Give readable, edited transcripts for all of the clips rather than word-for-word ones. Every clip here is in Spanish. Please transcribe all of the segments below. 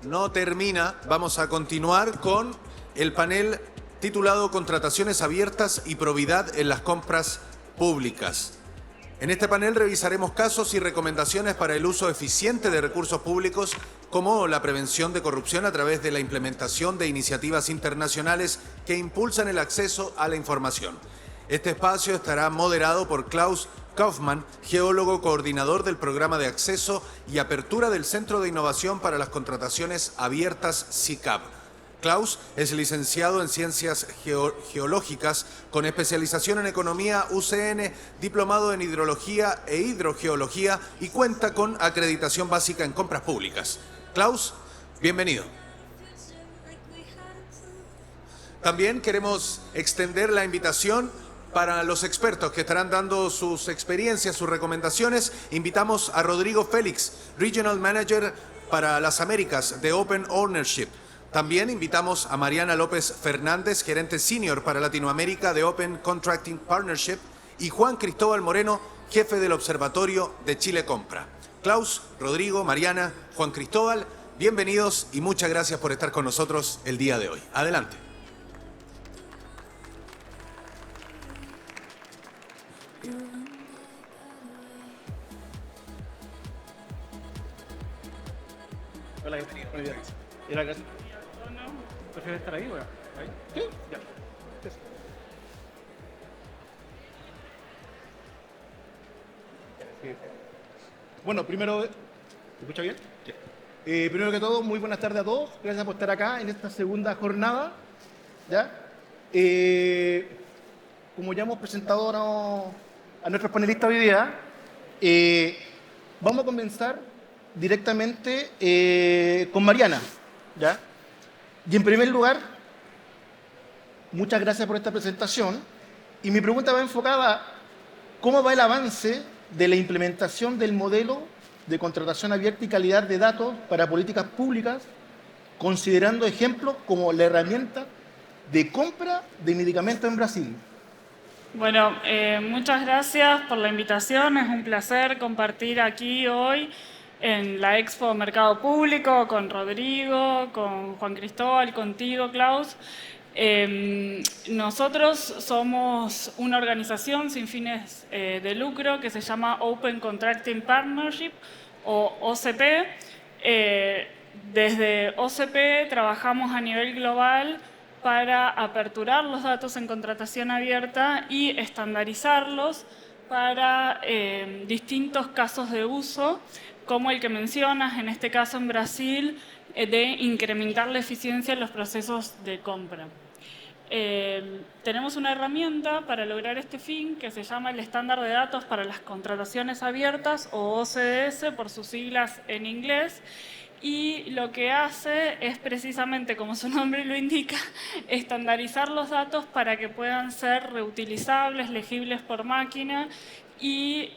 no termina. Vamos a continuar con el panel titulado Contrataciones abiertas y probidad en las compras públicas. En este panel revisaremos casos y recomendaciones para el uso eficiente de recursos públicos, como la prevención de corrupción a través de la implementación de iniciativas internacionales que impulsan el acceso a la información. Este espacio estará moderado por Klaus Kaufmann, geólogo coordinador del Programa de Acceso y Apertura del Centro de Innovación para las Contrataciones Abiertas CICAB. Klaus es licenciado en Ciencias Geológicas con especialización en Economía UCN, diplomado en Hidrología e Hidrogeología y cuenta con acreditación básica en compras públicas. Klaus, bienvenido. También queremos extender la invitación para los expertos que estarán dando sus experiencias, sus recomendaciones. Invitamos a Rodrigo Félix, Regional Manager para las Américas de Open Ownership. También invitamos a Mariana López Fernández, gerente senior para Latinoamérica de Open Contracting Partnership, y Juan Cristóbal Moreno, jefe del Observatorio de Chile Compra. Klaus, Rodrigo, Mariana, Juan Cristóbal, bienvenidos y muchas gracias por estar con nosotros el día de hoy. Adelante. Hola, bienvenido. ¿Y la casa? ¿Prefieres estar ahí o ahí? Sí, ya. Sí. Bueno, primero, ¿me escucha bien? Sí. Primero que todo, muy buenas tardes a todos. Gracias por estar acá en esta segunda jornada. ¿Ya? Como ya hemos presentado a nuestros panelistas hoy día, vamos a comenzar directamente con Mariana. ¿Ya? Y en primer lugar, muchas gracias por esta presentación. Y mi pregunta va enfocada a cómo va el avance de la implementación del modelo de contratación abierta y calidad de datos para políticas públicas, considerando ejemplos como la herramienta de compra de medicamentos en Brasil. Bueno, muchas gracias por la invitación. Es un placer compartir aquí hoy en la Expo Mercado Público con Rodrigo, con Juan Cristóbal, contigo, Klaus. Nosotros somos una organización sin fines de lucro que se llama Open Contracting Partnership o OCP. Desde OCP trabajamos a nivel global para aperturar los datos en contratación abierta y estandarizarlos para distintos casos de uso, como el que mencionas, en este caso en Brasil, de incrementar la eficiencia en los procesos de compra. Tenemos una herramienta para lograr este fin que se llama el Estándar de Datos para las Contrataciones Abiertas, o OCDS por sus siglas en inglés, y lo que hace es precisamente, como su nombre lo indica, estandarizar los datos para que puedan ser reutilizables, legibles por máquina y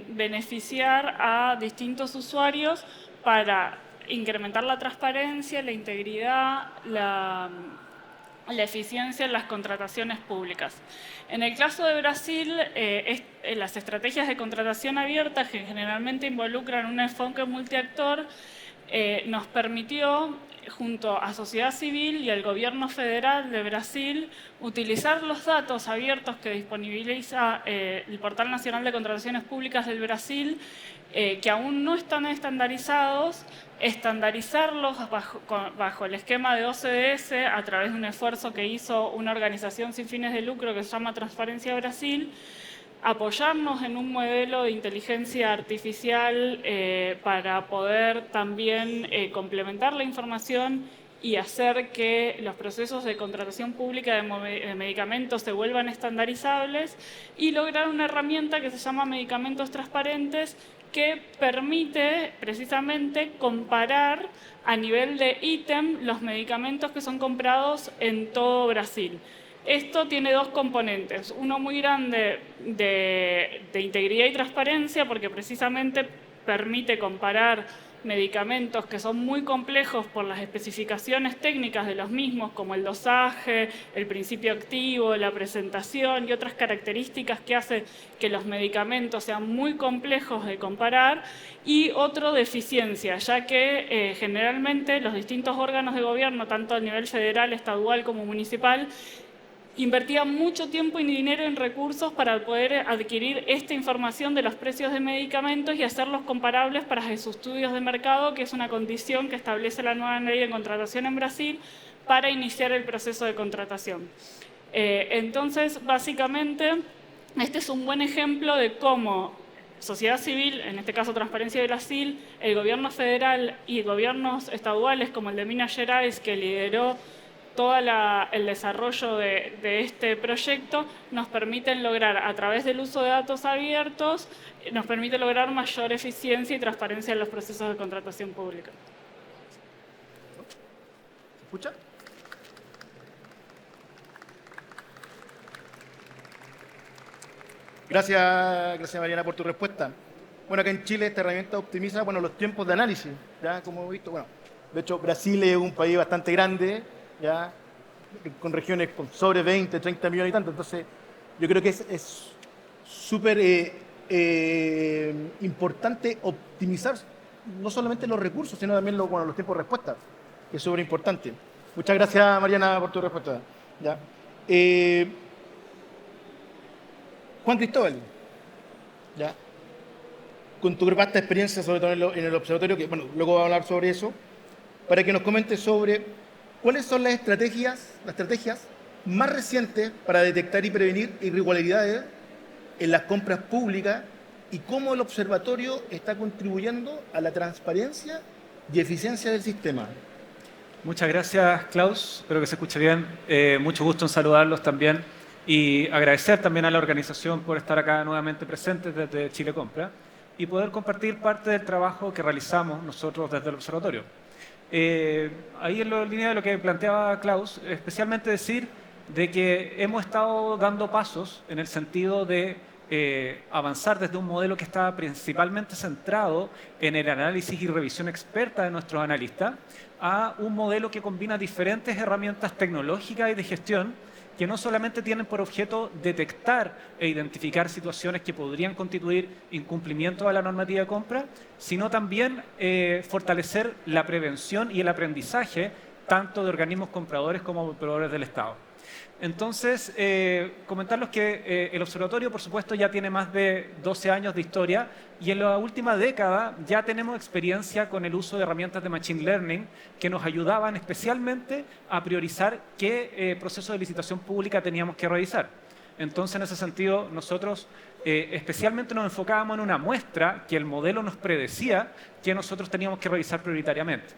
beneficiar a distintos usuarios para incrementar la transparencia, la integridad, la eficiencia en las contrataciones públicas. En el caso de Brasil, las estrategias de contratación abierta, que generalmente involucran un enfoque multiactor, nos permitió, junto a sociedad civil y al gobierno federal de Brasil, utilizar los datos abiertos que disponibiliza el Portal Nacional de Contrataciones Públicas del Brasil, que aún no están estandarizados, estandarizarlos bajo el esquema de OCDS a través de un esfuerzo que hizo una organización sin fines de lucro que se llama Transparencia Brasil, apoyarnos en un modelo de inteligencia artificial para poder también complementar la información y hacer que los procesos de contratación pública de medicamentos se vuelvan estandarizables y lograr una herramienta que se llama Medicamentos Transparentes, que permite precisamente comparar a nivel de ítem los medicamentos que son comprados en todo Brasil. Esto tiene dos componentes, uno muy grande de integridad y transparencia, porque precisamente permite comparar medicamentos que son muy complejos por las especificaciones técnicas de los mismos, como el dosaje, el principio activo, la presentación y otras características que hacen que los medicamentos sean muy complejos de comparar, y otro de eficiencia, ya que generalmente los distintos órganos de gobierno, tanto a nivel federal, estadual como municipal, invertía mucho tiempo y dinero en recursos para poder adquirir esta información de los precios de medicamentos y hacerlos comparables para sus estudios de mercado, que es una condición que establece la nueva ley de contratación en Brasil para iniciar el proceso de contratación. Entonces, básicamente, este es un buen ejemplo de cómo sociedad civil, en este caso Transparencia de Brasil, el gobierno federal y gobiernos estaduales como el de Minas Gerais, que lideró todo el desarrollo de este proyecto, nos permiten lograr, a través del uso de datos abiertos, nos permite lograr mayor eficiencia y transparencia en los procesos de contratación pública. ¿Se escucha? Gracias Mariana por tu respuesta. Bueno, acá en Chile esta herramienta optimiza los tiempos de análisis, ya como hemos visto. De hecho, Brasil es un país bastante grande, ya con regiones con sobre 20, 30 millones y tanto. Entonces, yo creo que es súper importante optimizar no solamente los recursos, sino también los tiempos de respuesta, que es súper importante. Muchas gracias, Mariana, por tu respuesta. ¿Ya? Juan Cristóbal, ¿ya? Con tu vasta experiencia, sobre todo en el observatorio, que luego vamos a hablar sobre eso, para que nos comentes sobre cuáles son las estrategias más recientes para detectar y prevenir irregularidades en las compras públicas y cómo el observatorio está contribuyendo a la transparencia y eficiencia del sistema. Muchas gracias, Klaus. Espero que se escuche bien. Mucho gusto en saludarlos también y agradecer también a la organización por estar acá nuevamente presentes desde Chile Compra y poder compartir parte del trabajo que realizamos nosotros desde el observatorio. Ahí en la línea de lo que planteaba Klaus, especialmente decir de que hemos estado dando pasos en el sentido de avanzar desde un modelo que estaba principalmente centrado en el análisis y revisión experta de nuestros analistas a un modelo que combina diferentes herramientas tecnológicas y de gestión que no solamente tienen por objeto detectar e identificar situaciones que podrían constituir incumplimiento de la normativa de compra, sino también fortalecer la prevención y el aprendizaje tanto de organismos compradores como proveedores del Estado. Entonces, comentarles que el observatorio, por supuesto, ya tiene más de 12 años de historia y en la última década ya tenemos experiencia con el uso de herramientas de Machine Learning que nos ayudaban especialmente a priorizar qué proceso de licitación pública teníamos que revisar. Entonces, en ese sentido, nosotros especialmente nos enfocábamos en una muestra que el modelo nos predecía que nosotros teníamos que revisar prioritariamente.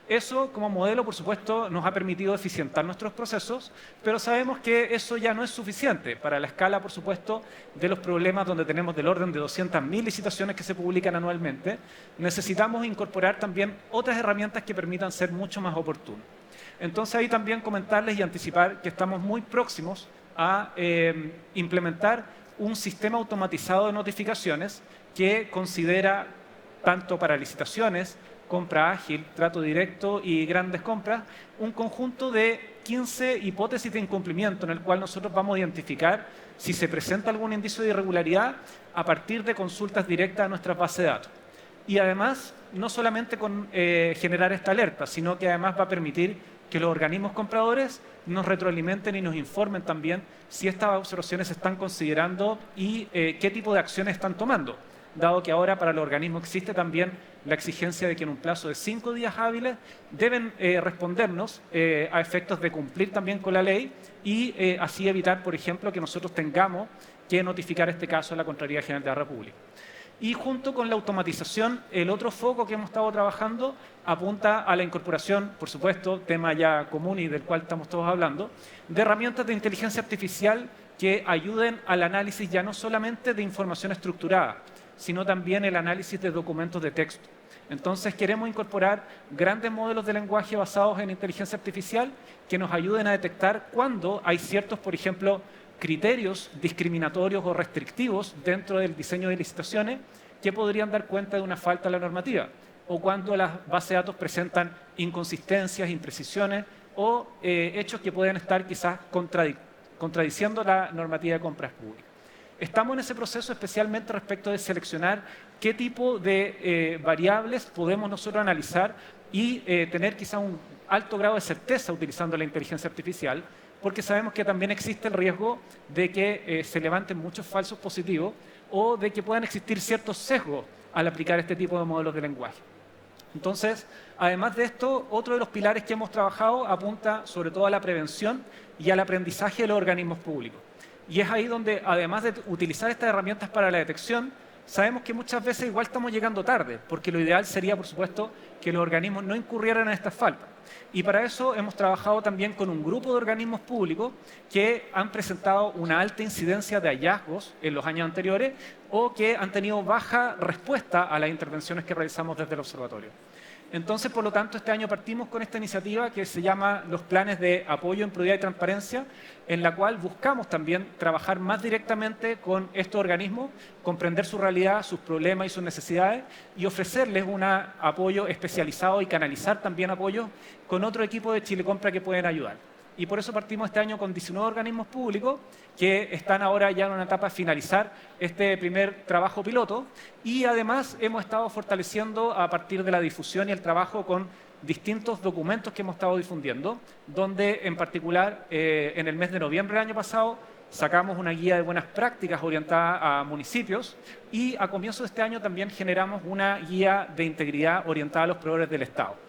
Eso, como modelo, por supuesto, nos ha permitido eficientar nuestros procesos, pero sabemos que eso ya no es suficiente para la escala, por supuesto, de los problemas donde tenemos del orden de 200.000 licitaciones que se publican anualmente. Necesitamos incorporar también otras herramientas que permitan ser mucho más oportunos. Entonces, ahí también comentarles y anticipar que estamos muy próximos a implementar un sistema automatizado de notificaciones que considera tanto para licitaciones, compra ágil, trato directo y grandes compras, un conjunto de 15 hipótesis de incumplimiento en el cual nosotros vamos a identificar si se presenta algún indicio de irregularidad a partir de consultas directas a nuestra base de datos. Y además, no solamente con generar esta alerta, sino que además va a permitir que los organismos compradores nos retroalimenten y nos informen también si estas observaciones se están considerando y qué tipo de acciones están tomando, dado que ahora para los organismos existe también la exigencia de que en un plazo de 5 días hábiles deben respondernos a efectos de cumplir también con la ley y así evitar, por ejemplo, que nosotros tengamos que notificar este caso a la Contraloría General de la República. Y junto con la automatización, el otro foco que hemos estado trabajando apunta a la incorporación, por supuesto, tema ya común y del cual estamos todos hablando, de herramientas de inteligencia artificial que ayuden al análisis ya no solamente de información estructurada, sino también el análisis de documentos de texto. Entonces queremos incorporar grandes modelos de lenguaje basados en inteligencia artificial que nos ayuden a detectar cuando hay ciertos, por ejemplo, criterios discriminatorios o restrictivos dentro del diseño de licitaciones que podrían dar cuenta de una falta a la normativa. o cuando las bases de datos presentan inconsistencias, imprecisiones o hechos que pueden estar quizás contradiciendo la normativa de compras públicas. Estamos en ese proceso especialmente respecto de seleccionar qué tipo de variables podemos nosotros analizar y tener quizás un alto grado de certeza utilizando la inteligencia artificial, porque sabemos que también existe el riesgo de que se levanten muchos falsos positivos o de que puedan existir ciertos sesgos al aplicar este tipo de modelos de lenguaje. Entonces, además de esto, otro de los pilares que hemos trabajado apunta sobre todo a la prevención y al aprendizaje de los organismos públicos. Y es ahí donde, además de utilizar estas herramientas para la detección, sabemos que muchas veces igual estamos llegando tarde, porque lo ideal sería, por supuesto, que los organismos no incurrieran en estas faltas. Y para eso hemos trabajado también con un grupo de organismos públicos que han presentado una alta incidencia de hallazgos en los años anteriores o que han tenido baja respuesta a las intervenciones que realizamos desde el observatorio. Entonces, por lo tanto, este año partimos con esta iniciativa que se llama los planes de apoyo en probidad y transparencia, en la cual buscamos también trabajar más directamente con estos organismos, comprender su realidad, sus problemas y sus necesidades y ofrecerles un apoyo especializado y canalizar también apoyo con otro equipo de Chile Compra que pueden ayudar. Y por eso partimos este año con 19 organismos públicos que están ahora ya en una etapa de finalizar este primer trabajo piloto y además hemos estado fortaleciendo a partir de la difusión y el trabajo con distintos documentos que hemos estado difundiendo, donde en particular en el mes de noviembre del año pasado sacamos una guía de buenas prácticas orientada a municipios y a comienzos de este año también generamos una guía de integridad orientada a los proveedores del Estado.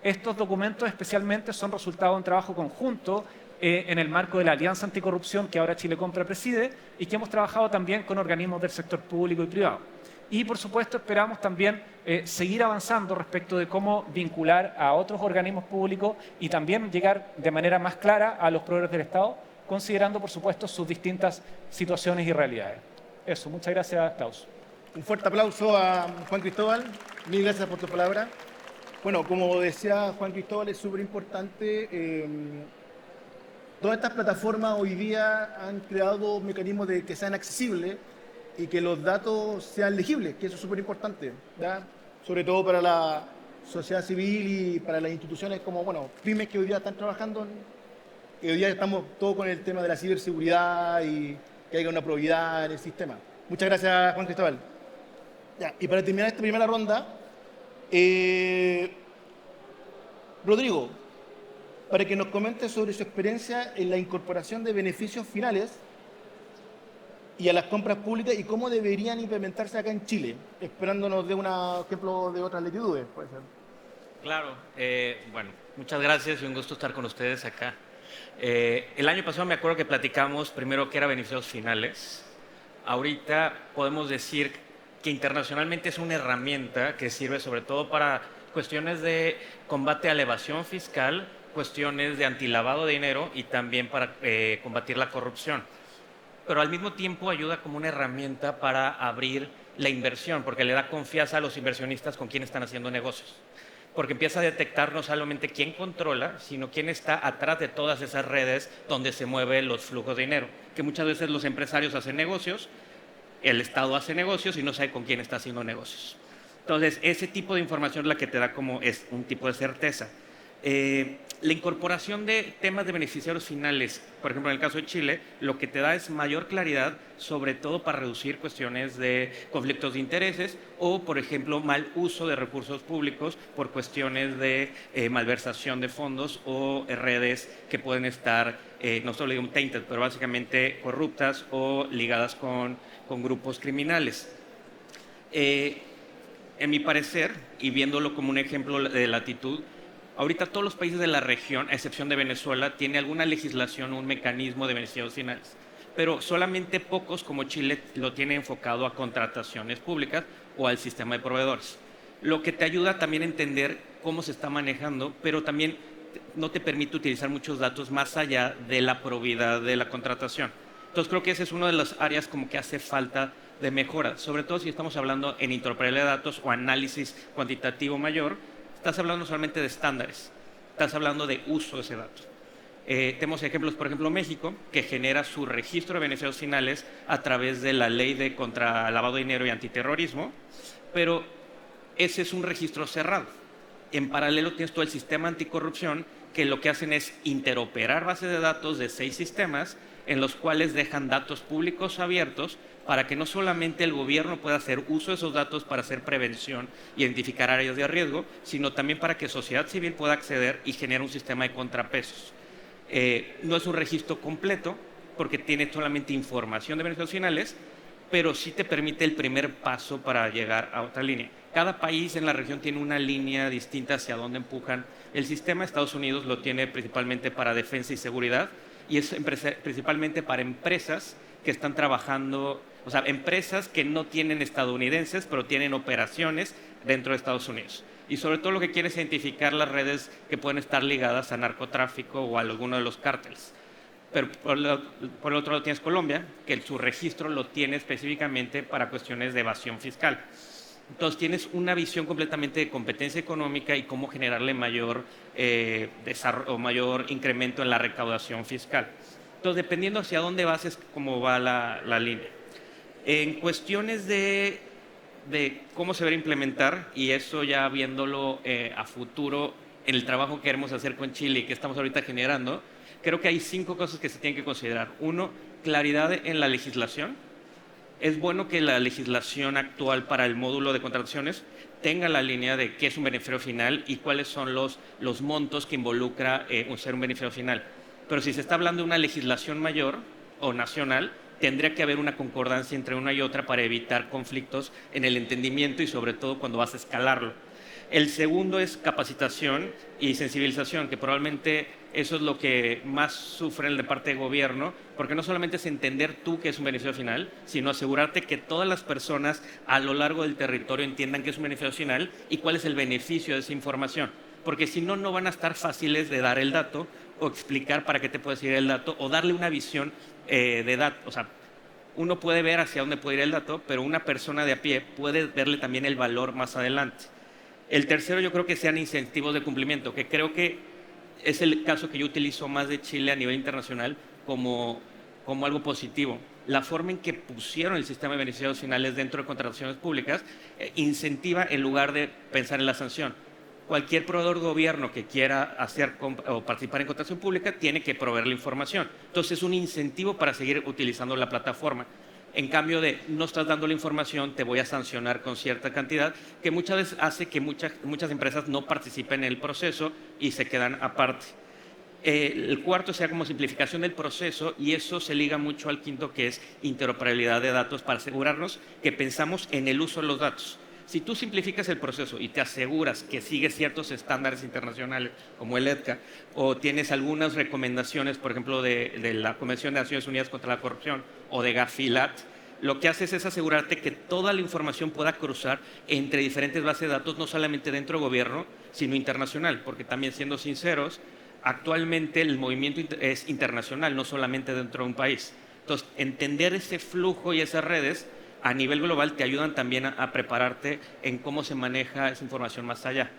Estos documentos especialmente son resultado de un trabajo conjunto en el marco de la Alianza Anticorrupción que ahora Chile Compra preside y que hemos trabajado también con organismos del sector público y privado. Y por supuesto esperamos también seguir avanzando respecto de cómo vincular a otros organismos públicos y también llegar de manera más clara a los proveedores del Estado, considerando por supuesto sus distintas situaciones y realidades. Eso, muchas gracias, Klaus. Un fuerte aplauso a Juan Cristóbal. Mil gracias por tu palabra. Bueno, como decía Juan Cristóbal, es súper importante. Todas estas plataformas hoy día han creado mecanismos de que sean accesibles y que los datos sean legibles, que eso es súper importante, ¿ya? Sobre todo para la sociedad civil y para las instituciones como, bueno, pymes que hoy día están trabajando, que hoy día estamos todos con el tema de la ciberseguridad y que haya una probidad en el sistema. Muchas gracias, Juan Cristóbal. Ya, y para terminar esta primera ronda, Rodrigo, para que nos comente sobre su experiencia en la incorporación de beneficios finales y a las compras públicas y cómo deberían implementarse acá en Chile, esperándonos de un ejemplo de otras latitudes, puede ser. Claro, bueno, muchas gracias y un gusto estar con ustedes acá. El año pasado me acuerdo que platicamos primero qué era beneficios finales. Ahorita podemos decir que internacionalmente es una herramienta que sirve sobre todo para cuestiones de combate a la evasión fiscal, cuestiones de antilavado de dinero y también para combatir la corrupción. Pero al mismo tiempo ayuda como una herramienta para abrir la inversión, porque le da confianza a los inversionistas con quienes están haciendo negocios. Porque empieza a detectar no solamente quién controla, sino quién está atrás de todas esas redes donde se mueven los flujos de dinero. Que muchas veces los empresarios hacen negocios, el Estado hace negocios y no sabe con quién está haciendo negocios. Entonces, ese tipo de información es la que te da como es un tipo de certeza. La incorporación de temas de beneficiarios finales, por ejemplo, en el caso de Chile, lo que te da es mayor claridad, sobre todo para reducir cuestiones de conflictos de intereses o, por ejemplo, mal uso de recursos públicos por cuestiones de malversación de fondos o redes que pueden estar, no solo digo tainted, pero básicamente corruptas o ligadas con grupos criminales. En mi parecer, y viéndolo como un ejemplo de latitud, ahorita todos los países de la región, a excepción de Venezuela, tienen alguna legislación o un mecanismo de beneficiarios finales. Pero solamente pocos, como Chile, lo tienen enfocado a contrataciones públicas o al sistema de proveedores. Lo que te ayuda también a entender cómo se está manejando, pero también no te permite utilizar muchos datos más allá de la probidad de la contratación. Entonces creo que esa es una de las áreas como que hace falta de mejora, sobre todo si estamos hablando en interoperabilidad de datos o análisis cuantitativo mayor. Estás hablando solamente de estándares, estás hablando de uso de ese dato. Tenemos ejemplos, por ejemplo, México, que genera su registro de beneficiarios finales a través de la ley de contra lavado de dinero y antiterrorismo, pero ese es un registro cerrado. En paralelo tienes todo el sistema anticorrupción, que lo que hacen es interoperar bases de datos de 6 sistemas en los cuales dejan datos públicos abiertos para que no solamente el gobierno pueda hacer uso de esos datos para hacer prevención, identificar áreas de riesgo, sino también para que sociedad civil pueda acceder y generar un sistema de contrapesos. No es un registro completo porque tiene solamente información de beneficios finales, pero sí te permite el primer paso para llegar a otra línea. Cada país en la región tiene una línea distinta hacia dónde empujan el sistema. Estados Unidos lo tiene principalmente para defensa y seguridad y es principalmente para empresas que están trabajando, o sea, empresas que no tienen estadounidenses, pero tienen operaciones dentro de Estados Unidos. Y sobre todo lo que quiere es identificar las redes que pueden estar ligadas a narcotráfico o a alguno de los cárteles. Pero por el otro lado tienes Colombia, que su registro lo tiene específicamente para cuestiones de evasión fiscal. Entonces tienes una visión completamente de competencia económica y cómo generarle mayor desarrollo o mayor incremento en la recaudación fiscal. Entonces, dependiendo hacia dónde vas es cómo va la línea. En cuestiones de cómo se va a implementar, y eso ya viéndolo a futuro en el trabajo que queremos hacer con Chile y que estamos ahorita generando, creo que hay 5 cosas que se tienen que considerar. 1, claridad en la legislación. Es bueno que la legislación actual para el módulo de contrataciones tenga la línea de qué es un beneficio final y cuáles son los montos que involucra ser un beneficio final. Pero si se está hablando de una legislación mayor o nacional, tendría que haber una concordancia entre una y otra para evitar conflictos en el entendimiento y sobre todo cuando vas a escalarlo. El segundo es capacitación y sensibilización, que probablemente eso es lo que más sufren de parte de gobierno, porque no solamente es entender tú qué es un beneficio final, sino asegurarte que todas las personas a lo largo del territorio entiendan qué es un beneficio final y cuál es el beneficio de esa información. Porque si no, no van a estar fáciles de dar el dato o explicar para qué te puede servir el dato o darle una visión de datos. O sea, uno puede ver hacia dónde puede ir el dato, pero una persona de a pie puede verle también el valor más adelante. El tercero yo creo que sean incentivos de cumplimiento, que creo que es el caso que yo utilizo más de Chile a nivel internacional como algo positivo. La forma en que pusieron el sistema de beneficiarios finales dentro de contrataciones públicas incentiva en lugar de pensar en la sanción. Cualquier proveedor de gobierno que quiera hacer o participar en contratación pública tiene que proveer la información. Entonces es un incentivo para seguir utilizando la plataforma. En cambio de no estás dando la información, te voy a sancionar con cierta cantidad, que muchas veces hace que muchas empresas no participen en el proceso y se quedan aparte. El cuarto sea como simplificación del proceso y eso se liga mucho al quinto, que es interoperabilidad de datos para asegurarnos que pensamos en el uso de los datos. Si tú simplificas el proceso y te aseguras que sigues ciertos estándares internacionales como el EDCA o tienes algunas recomendaciones, por ejemplo, de la Convención de Naciones Unidas contra la Corrupción o de Gafilat, lo que haces es asegurarte que toda la información pueda cruzar entre diferentes bases de datos, no solamente dentro del gobierno, sino internacional, porque también siendo sinceros, actualmente el movimiento es internacional, no solamente dentro de un país. Entonces, entender ese flujo y esas redes a nivel global te ayudan también a prepararte en cómo se maneja esa información más allá.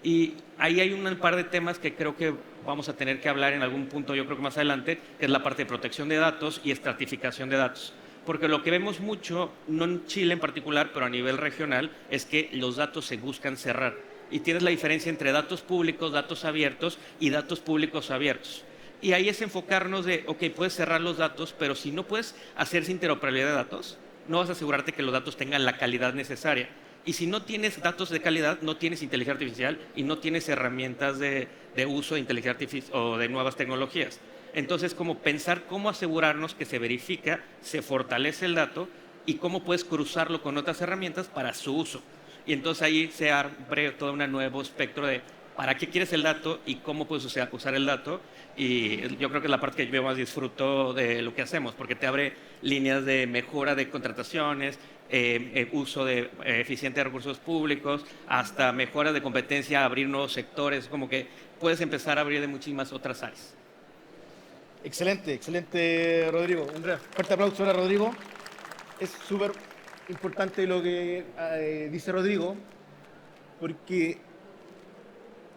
Y ahí hay un par de temas que creo que vamos a tener que hablar en algún punto, yo creo que más adelante, que es la parte de protección de datos y estratificación de datos. Porque lo que vemos mucho, no en Chile en particular, pero a nivel regional, es que los datos se buscan cerrar. Y tienes la diferencia entre datos públicos, datos abiertos y datos públicos abiertos. Y ahí es enfocarnos de, ok, puedes cerrar los datos, pero si no puedes hacer esa interoperabilidad de datos, no vas a asegurarte que los datos tengan la calidad necesaria. Y si no tienes datos de calidad, no tienes inteligencia artificial y no tienes herramientas de uso de inteligencia artificial o de nuevas tecnologías. Entonces, como pensar cómo asegurarnos que se verifica, se fortalece el dato y cómo puedes cruzarlo con otras herramientas para su uso. Y entonces ahí se abre todo un nuevo espectro de para qué quieres el dato y cómo puedes usar el dato. Y yo creo que es la parte que yo más disfruto de lo que hacemos, porque te abre líneas de mejora de contrataciones, uso eficiente de recursos públicos, hasta mejora de competencia, abrir nuevos sectores, como que puedes empezar a abrir de muchísimas otras áreas. Excelente, excelente, Rodrigo. Un fuerte aplauso para Rodrigo. Es súper importante lo que dice Rodrigo, porque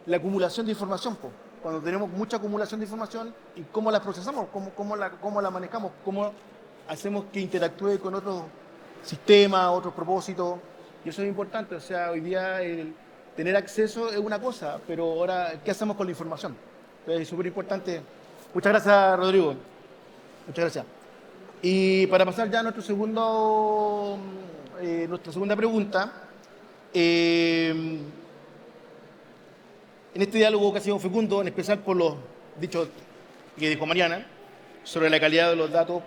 la acumulación de información, cuando tenemos mucha acumulación de información, y cómo la procesamos, cómo la manejamos, cómo hacemos que interactúe con otros sistemas, otros propósitos. Y eso es importante, o sea, hoy día el tener acceso es una cosa, pero ahora, ¿qué hacemos con la información? Entonces, es súper importante. Muchas gracias, Rodrigo. Muchas gracias. Y para pasar ya a nuestra segunda pregunta, en este diálogo que ha sido fecundo, en especial por los dichos que dijo Mariana, sobre la calidad de los datos,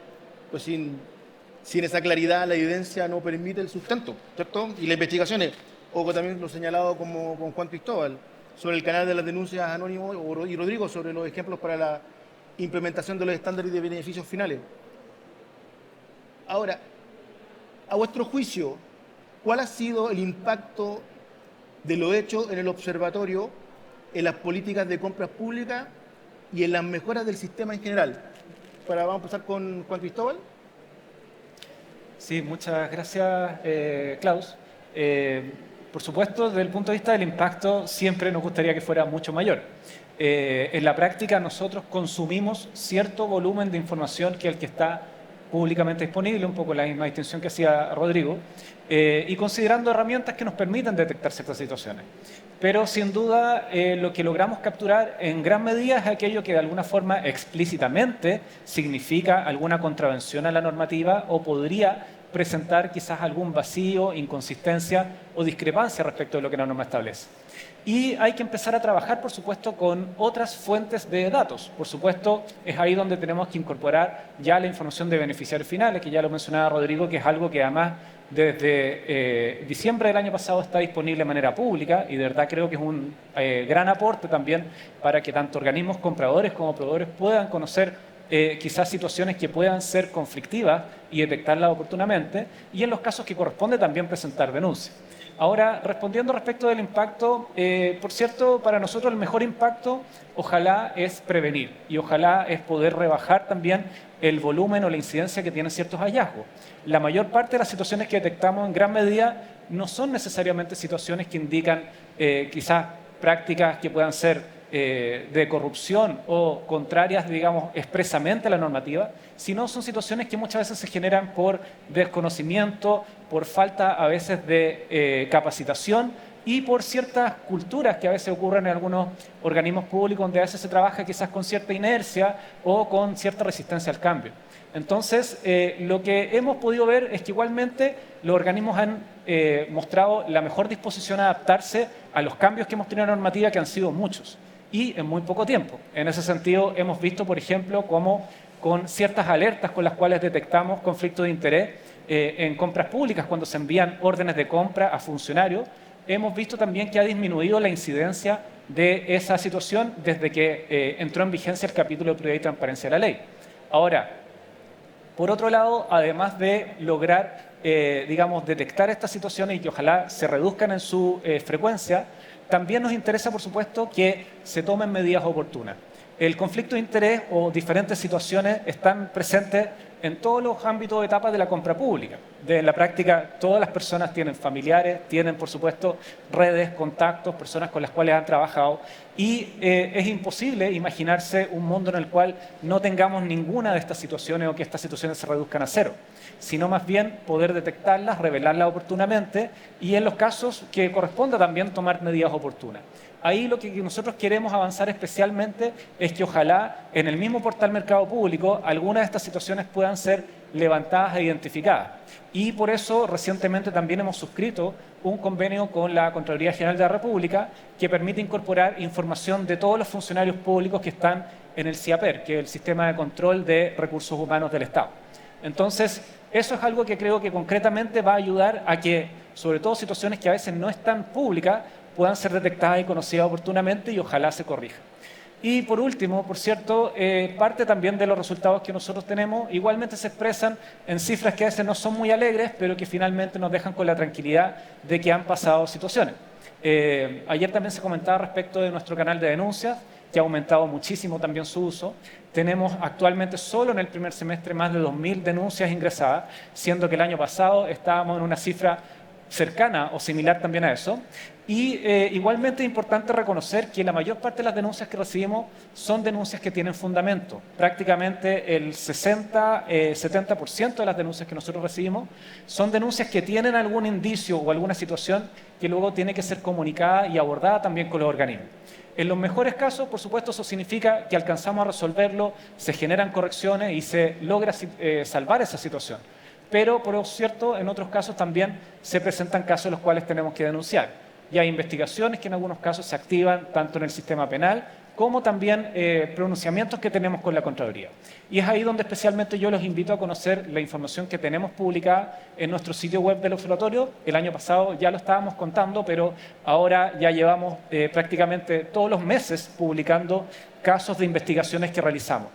pues sin esa claridad la evidencia no permite el sustento, ¿cierto? Y las investigaciones, o también lo señalado como con Juan Cristóbal, sobre el canal de las denuncias anónimos, y Rodrigo sobre los ejemplos para la implementación de los estándares de beneficios finales. Ahora, a vuestro juicio, ¿cuál ha sido el impacto de lo hecho en el observatorio en las políticas de compras públicas y en las mejoras del sistema en general? Vamos a empezar con Juan Cristóbal. Sí, muchas gracias, Klaus. Por supuesto, desde el punto de vista del impacto, siempre nos gustaría que fuera mucho mayor. En la práctica, nosotros consumimos cierto volumen de información que el que está públicamente disponible, un poco la misma distinción que hacía Rodrigo, y considerando herramientas que nos permiten detectar ciertas situaciones. Pero sin duda lo que logramos capturar en gran medida es aquello que de alguna forma explícitamente significa alguna contravención a la normativa o podría presentar quizás algún vacío, inconsistencia o discrepancia respecto de lo que la norma establece. Y hay que empezar a trabajar, por supuesto, con otras fuentes de datos. Por supuesto, es ahí donde tenemos que incorporar ya la información de beneficiarios finales, que ya lo mencionaba Rodrigo, que es algo que además desde diciembre del año pasado está disponible de manera pública y de verdad creo que es un gran aporte también para que tanto organismos compradores como proveedores puedan conocer quizás situaciones que puedan ser conflictivas y detectarlas oportunamente y en los casos que corresponde también presentar denuncias. Ahora, respondiendo respecto del impacto, por cierto, para nosotros el mejor impacto ojalá es prevenir y ojalá es poder rebajar también el volumen o la incidencia que tienen ciertos hallazgos. La mayor parte de las situaciones que detectamos en gran medida no son necesariamente situaciones que indican quizás prácticas que puedan ser de corrupción o contrarias, digamos, expresamente a la normativa, sino son situaciones que muchas veces se generan por desconocimiento, por falta a veces de capacitación y por ciertas culturas que a veces ocurren en algunos organismos públicos donde a veces se trabaja quizás con cierta inercia o con cierta resistencia al cambio. Entonces, lo que hemos podido ver es que igualmente los organismos han mostrado la mejor disposición a adaptarse a los cambios que hemos tenido en la normativa, que han sido muchos y en muy poco tiempo. En ese sentido, hemos visto, por ejemplo, cómo con ciertas alertas con las cuales detectamos conflictos de interés en compras públicas, cuando se envían órdenes de compra a funcionarios, hemos visto también que ha disminuido la incidencia de esa situación desde que entró en vigencia el capítulo de prioridad y transparencia de la ley. Ahora, por otro lado, además de lograr, digamos, detectar estas situaciones y que ojalá se reduzcan en su frecuencia, también nos interesa, por supuesto, que se tomen medidas oportunas. El conflicto de interés o diferentes situaciones están presentes en todos los ámbitos o etapas de la compra pública. En la práctica, todas las personas tienen familiares, tienen, por supuesto, redes, contactos, personas con las cuales han trabajado y es imposible imaginarse un mundo en el cual no tengamos ninguna de estas situaciones o que estas situaciones se reduzcan a cero, sino más bien poder detectarlas, revelarlas oportunamente y en los casos que corresponda también tomar medidas oportunas. Ahí lo que nosotros queremos avanzar especialmente es que ojalá en el mismo portal Mercado Público algunas de estas situaciones puedan ser levantadas e identificadas. Y por eso recientemente también hemos suscrito un convenio con la Contraloría General de la República que permite incorporar información de todos los funcionarios públicos que están en el CIAPER, que es el Sistema de Control de Recursos Humanos del Estado. Entonces, eso es algo que creo que concretamente va a ayudar a que, sobre todo situaciones que a veces no están públicas, puedan ser detectadas y conocidas oportunamente y ojalá se corrija. Y por último, por cierto, parte también de los resultados que nosotros tenemos igualmente se expresan en cifras que a veces no son muy alegres, pero que finalmente nos dejan con la tranquilidad de que han pasado situaciones. Ayer también se comentaba respecto de nuestro canal de denuncias, que ha aumentado muchísimo también su uso. Tenemos actualmente solo en el primer semestre más de 2.000 denuncias ingresadas, siendo que el año pasado estábamos en una cifra cercana o similar también a eso. Y igualmente es importante reconocer que la mayor parte de las denuncias que recibimos son denuncias que tienen fundamento. Prácticamente el 60-70% de las denuncias que nosotros recibimos son denuncias que tienen algún indicio o alguna situación que luego tiene que ser comunicada y abordada también con los organismos. En los mejores casos, por supuesto, eso significa que alcanzamos a resolverlo, se generan correcciones y se logra salvar esa situación. Pero, por cierto, en otros casos también se presentan casos en los cuales tenemos que denunciar. Y hay investigaciones que en algunos casos se activan tanto en el sistema penal como también pronunciamientos que tenemos con la Contraloría. Y es ahí donde especialmente yo los invito a conocer la información que tenemos publicada en nuestro sitio web del Observatorio. El año pasado ya lo estábamos contando, pero ahora ya llevamos prácticamente todos los meses publicando casos de investigaciones que realizamos.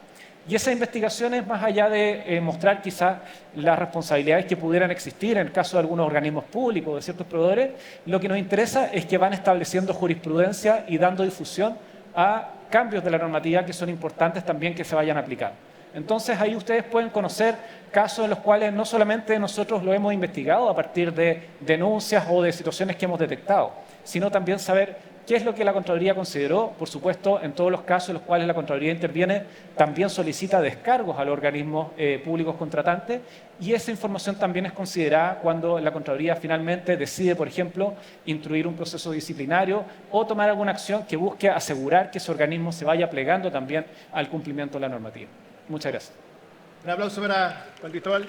Y esas investigaciones, más allá de mostrar quizás las responsabilidades que pudieran existir en el caso de algunos organismos públicos o de ciertos proveedores, lo que nos interesa es que van estableciendo jurisprudencia y dando difusión a cambios de la normativa que son importantes también que se vayan a aplicar. Entonces ahí ustedes pueden conocer casos en los cuales no solamente nosotros lo hemos investigado a partir de denuncias o de situaciones que hemos detectado, sino también saber qué es lo que la Contraloría consideró. Por supuesto, en todos los casos en los cuales la Contraloría interviene, también solicita descargos a los organismos públicos contratantes y esa información también es considerada cuando la Contraloría finalmente decide, por ejemplo, instruir un proceso disciplinario o tomar alguna acción que busque asegurar que ese organismo se vaya plegando también al cumplimiento de la normativa. Muchas gracias. Un aplauso para Juan Cristóbal.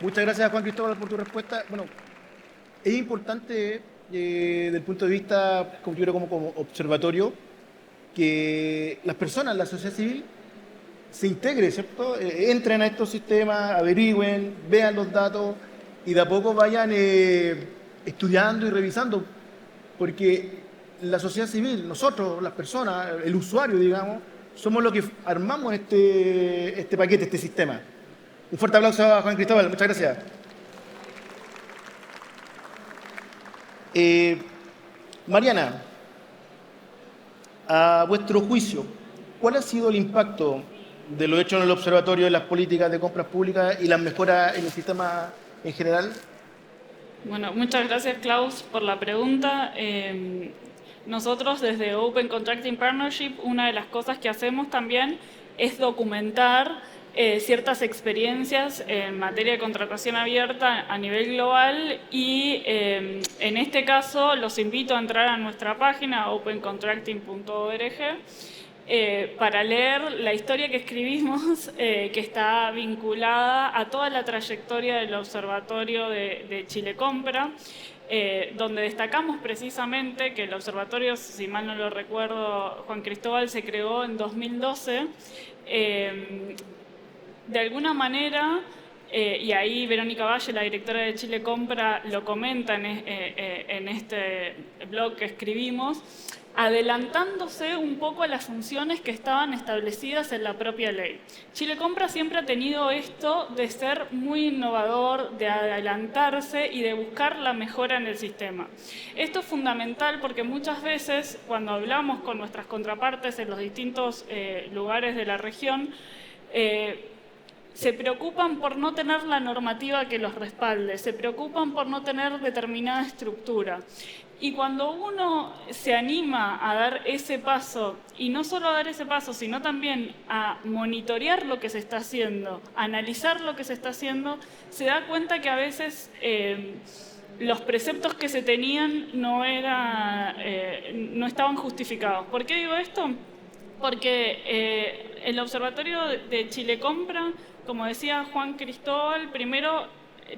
Muchas gracias, Juan Cristóbal, por tu respuesta. Bueno, es importante desde el punto de vista, como yo creo, como observatorio, que las personas, la sociedad civil, se integre, ¿cierto? Entren a estos sistemas, averigüen, vean los datos y de a poco vayan estudiando y revisando, porque la sociedad civil, nosotros, las personas, el usuario, digamos, somos los que armamos este paquete, este sistema. Un fuerte aplauso a Juan Cristóbal, muchas gracias. Mariana, a vuestro juicio, ¿cuál ha sido el impacto de lo hecho en el observatorio en las políticas de compras públicas y las mejoras en el sistema en general? Bueno, muchas gracias, Klaus, por la pregunta. Nosotros desde Open Contracting Partnership, una de las cosas que hacemos también es documentar ciertas experiencias en materia de contratación abierta a nivel global y en este caso los invito a entrar a nuestra página opencontracting.org para leer la historia que escribimos que está vinculada a toda la trayectoria del Observatorio de Chile Compra, donde destacamos precisamente que el observatorio, si mal no lo recuerdo, Juan Cristóbal, se creó en 2012. De alguna manera, y ahí Verónica Valle, la directora de Chile Compra, lo comenta en este blog que escribimos, adelantándose un poco a las funciones que estaban establecidas en la propia ley. Chile Compra siempre ha tenido esto de ser muy innovador, de adelantarse y de buscar la mejora en el sistema. Esto es fundamental porque muchas veces cuando hablamos con nuestras contrapartes en los distintos lugares de la región, se preocupan por no tener la normativa que los respalde, se preocupan por no tener determinada estructura. Y cuando uno se anima a dar ese paso, y no solo a dar ese paso, sino también a monitorear lo que se está haciendo, a analizar lo que se está haciendo, se da cuenta que a veces los preceptos que se tenían no estaban justificados. ¿Por qué digo esto? Porque el Observatorio de Chile Compra, como decía Juan Cristóbal, primero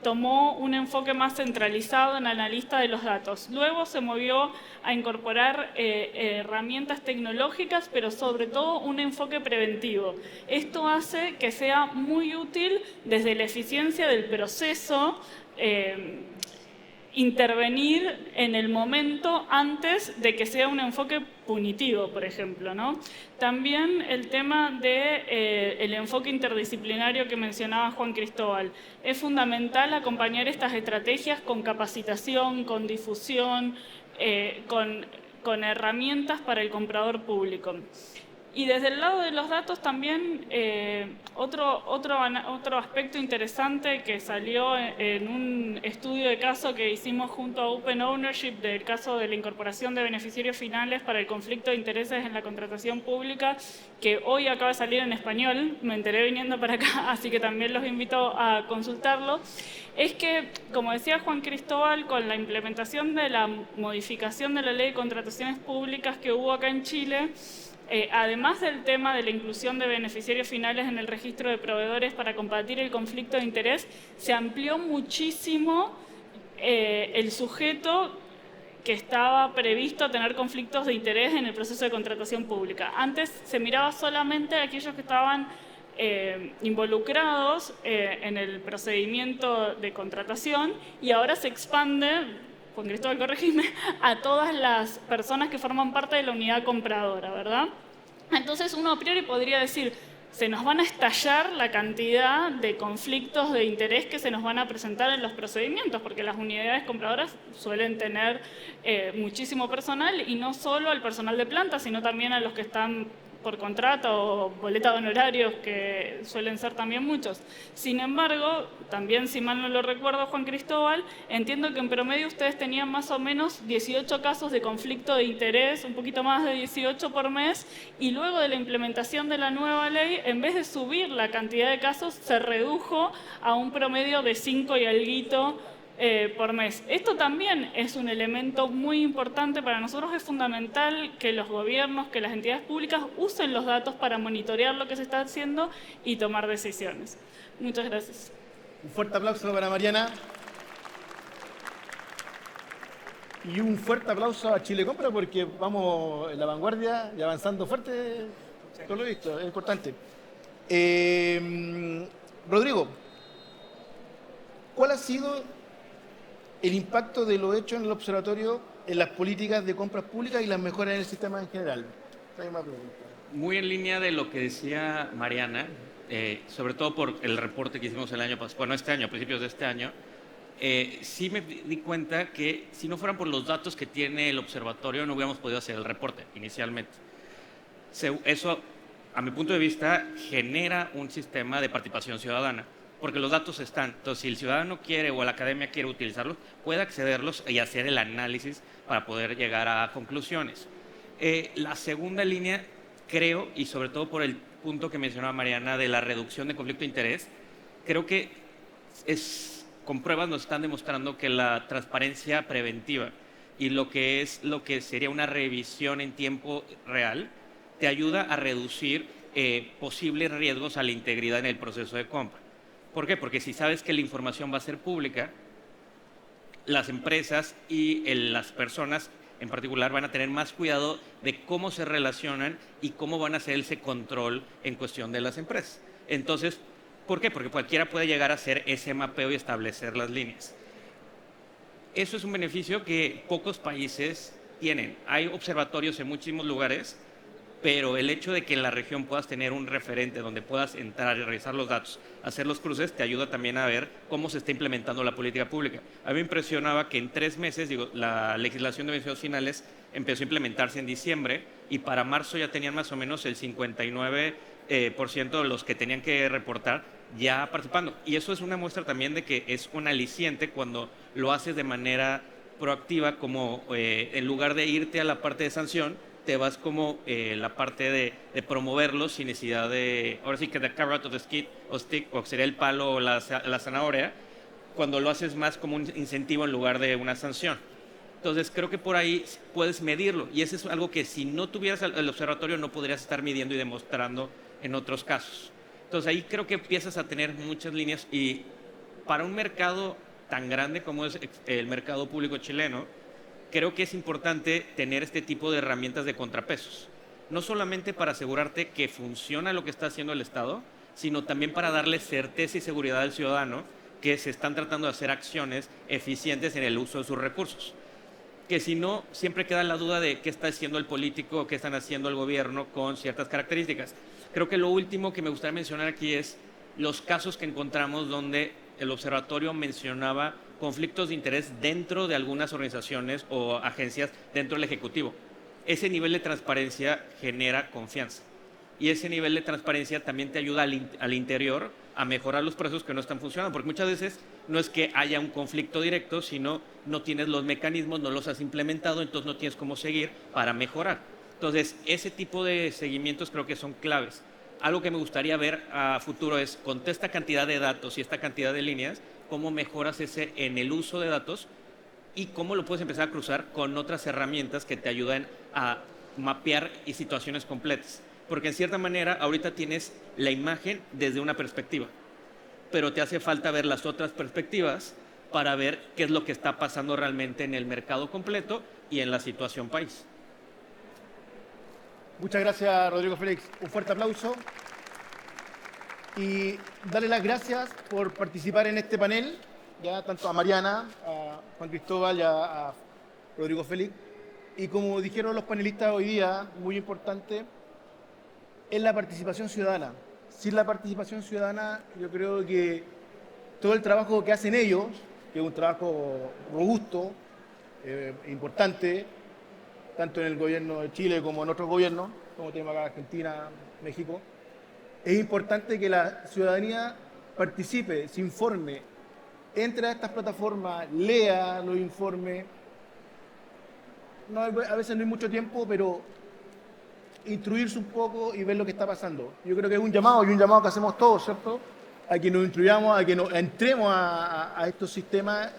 tomó un enfoque más centralizado en la analista de los datos. Luego se movió a incorporar herramientas tecnológicas, pero sobre todo un enfoque preventivo. Esto hace que sea muy útil desde la eficiencia del proceso, intervenir en el momento antes de que sea un enfoque punitivo, por ejemplo, ¿no? También el tema del enfoque interdisciplinario que mencionaba Juan Cristóbal. Es fundamental acompañar estas estrategias con capacitación, con difusión, con herramientas para el comprador público. Y desde el lado de los datos también, otro aspecto interesante que salió en un estudio de caso que hicimos junto a Open Ownership del caso de la incorporación de beneficiarios finales para el conflicto de intereses en la contratación pública, que hoy acaba de salir en español, me enteré viniendo para acá, así que también los invito a consultarlo, es que, como decía Juan Cristóbal, con la implementación de la modificación de la Ley de Contrataciones Públicas que hubo acá en Chile, además del tema de la inclusión de beneficiarios finales en el registro de proveedores para combatir el conflicto de interés, se amplió muchísimo el sujeto que estaba previsto a tener conflictos de interés en el proceso de contratación pública. Antes se miraba solamente a aquellos que estaban involucrados en el procedimiento de contratación y ahora se expande, Juan Cristóbal, corregime, a todas las personas que forman parte de la unidad compradora, ¿verdad? Entonces uno a priori podría decir, se nos van a estallar la cantidad de conflictos de interés que se nos van a presentar en los procedimientos, porque las unidades compradoras suelen tener muchísimo personal, y no solo al personal de planta, sino también a los que están por contrato o boleta de honorarios, que suelen ser también muchos. Sin embargo, también, si mal no lo recuerdo, Juan Cristóbal, entiendo que en promedio ustedes tenían más o menos 18 casos de conflicto de interés, un poquito más de 18 por mes, y luego de la implementación de la nueva ley, en vez de subir la cantidad de casos, se redujo a un promedio de 5 y alguito por mes. Esto también es un elemento muy importante para nosotros. Es fundamental que los gobiernos, que las entidades públicas usen los datos para monitorear lo que se está haciendo y tomar decisiones. Muchas gracias. Un fuerte aplauso para Mariana. Y un fuerte aplauso a Chile Compra, porque vamos en la vanguardia y avanzando fuerte, todo lo visto, es importante. Rodrigo, ¿cuál ha sido el impacto de lo hecho en el observatorio en las políticas de compras públicas y las mejoras en el sistema en general? Muy en línea de lo que decía Mariana, sobre todo por el reporte que hicimos el año pasado, bueno, este año, a principios de este año, sí me di cuenta que si no fueran por los datos que tiene el observatorio no hubiéramos podido hacer el reporte inicialmente. Eso, a mi punto de vista, genera un sistema de participación ciudadana, porque los datos están. Entonces, si el ciudadano quiere o la academia quiere utilizarlos, puede accederlos y hacer el análisis para poder llegar a conclusiones. La segunda línea, creo, y sobre todo por el punto que mencionaba Mariana de la reducción de conflicto de interés, creo que con pruebas nos están demostrando que la transparencia preventiva y lo que sería una revisión en tiempo real te ayuda a reducir posibles riesgos a la integridad en el proceso de compra. ¿Por qué? Porque si sabes que la información va a ser pública, las empresas y las personas en particular van a tener más cuidado de cómo se relacionan y cómo van a hacer ese control en cuestión de las empresas. Entonces, ¿por qué? Porque cualquiera puede llegar a hacer ese mapeo y establecer las líneas. Eso es un beneficio que pocos países tienen. Hay observatorios en muchísimos lugares, pero el hecho de que en la región puedas tener un referente donde puedas entrar y revisar los datos, hacer los cruces, te ayuda también a ver cómo se está implementando la política pública. A mí me impresionaba que en 3 meses, la legislación de beneficios finales empezó a implementarse en diciembre y para marzo ya tenían más o menos el 59% de los que tenían que reportar ya participando. Y eso es una muestra también de que es un aliciente cuando lo haces de manera proactiva, como en lugar de irte a la parte de sanción, te vas como la parte de promoverlos sin necesidad de, ahora sí que the carrot of the stick, o sería el palo o la zanahoria, cuando lo haces más como un incentivo en lugar de una sanción. Entonces creo que por ahí puedes medirlo, y eso es algo que si no tuvieras el observatorio no podrías estar midiendo y demostrando en otros casos. Entonces ahí creo que empiezas a tener muchas líneas, y para un mercado tan grande como es el mercado público chileno, creo que es importante tener este tipo de herramientas de contrapesos, no solamente para asegurarte que funciona lo que está haciendo el Estado, sino también para darle certeza y seguridad al ciudadano que se están tratando de hacer acciones eficientes en el uso de sus recursos. Que si no, siempre queda la duda de qué está haciendo el político o qué están haciendo el gobierno con ciertas características. Creo que lo último que me gustaría mencionar aquí es los casos que encontramos donde el observatorio mencionaba conflictos de interés dentro de algunas organizaciones o agencias dentro del Ejecutivo. Ese nivel de transparencia genera confianza. y ese nivel de transparencia también te ayuda al interior a mejorar los procesos que no están funcionando, porque muchas veces no es que haya un conflicto directo, sino no tienes los mecanismos, no los has implementado, entonces no tienes cómo seguir para mejorar. Entonces, ese tipo de seguimientos creo que son claves. Algo que me gustaría ver a futuro es, con esta cantidad de datos y esta cantidad de líneas, cómo mejoras ese en el uso de datos y cómo lo puedes empezar a cruzar con otras herramientas que te ayuden a mapear y situaciones completas. Porque en cierta manera ahorita tienes la imagen desde una perspectiva, pero te hace falta ver las otras perspectivas para ver qué es lo que está pasando realmente en el mercado completo y en la situación país. Muchas gracias, Rodrigo Félix. Un fuerte aplauso. Y darle las gracias por participar en este panel, ya tanto a Mariana, a Juan Cristóbal y a Rodrigo Félix. Y como dijeron los panelistas hoy día, muy importante, es la participación ciudadana. Sin la participación ciudadana, yo creo que todo el trabajo que hacen ellos, que es un trabajo robusto, importante, tanto en el gobierno de Chile como en otros gobiernos, como tenemos acá Argentina, México, es importante que la ciudadanía participe, se informe, entre a estas plataformas, lea los informes. No, a veces no hay mucho tiempo, pero instruirse un poco y ver lo que está pasando. Yo creo que es un llamado, y un llamado que hacemos todos, ¿cierto? A que nos instruyamos, a que entremos a estos sistemas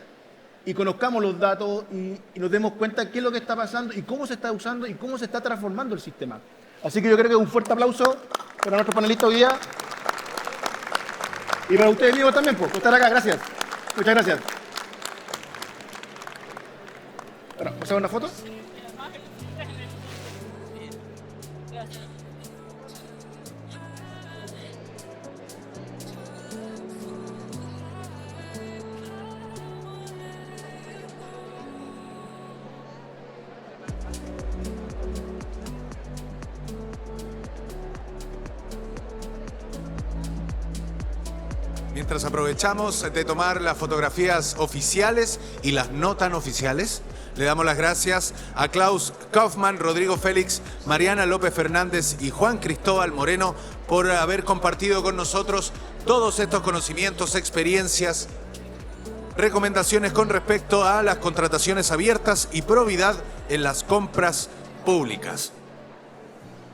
y conozcamos los datos y nos demos cuenta qué es lo que está pasando y cómo se está usando y cómo se está transformando el sistema. Así que yo creo que un fuerte aplauso para nuestros panelistas hoy día y para ustedes mismos también por estar acá. Gracias. Muchas gracias. Bueno, ¿pasamos una foto? Mientras aprovechamos de tomar las fotografías oficiales y las no tan oficiales, le damos las gracias a Klaus Kaufmann, Rodrigo Félix, Mariana López Fernández y Juan Cristóbal Moreno por haber compartido con nosotros todos estos conocimientos, experiencias, recomendaciones con respecto a las contrataciones abiertas y probidad en las compras públicas.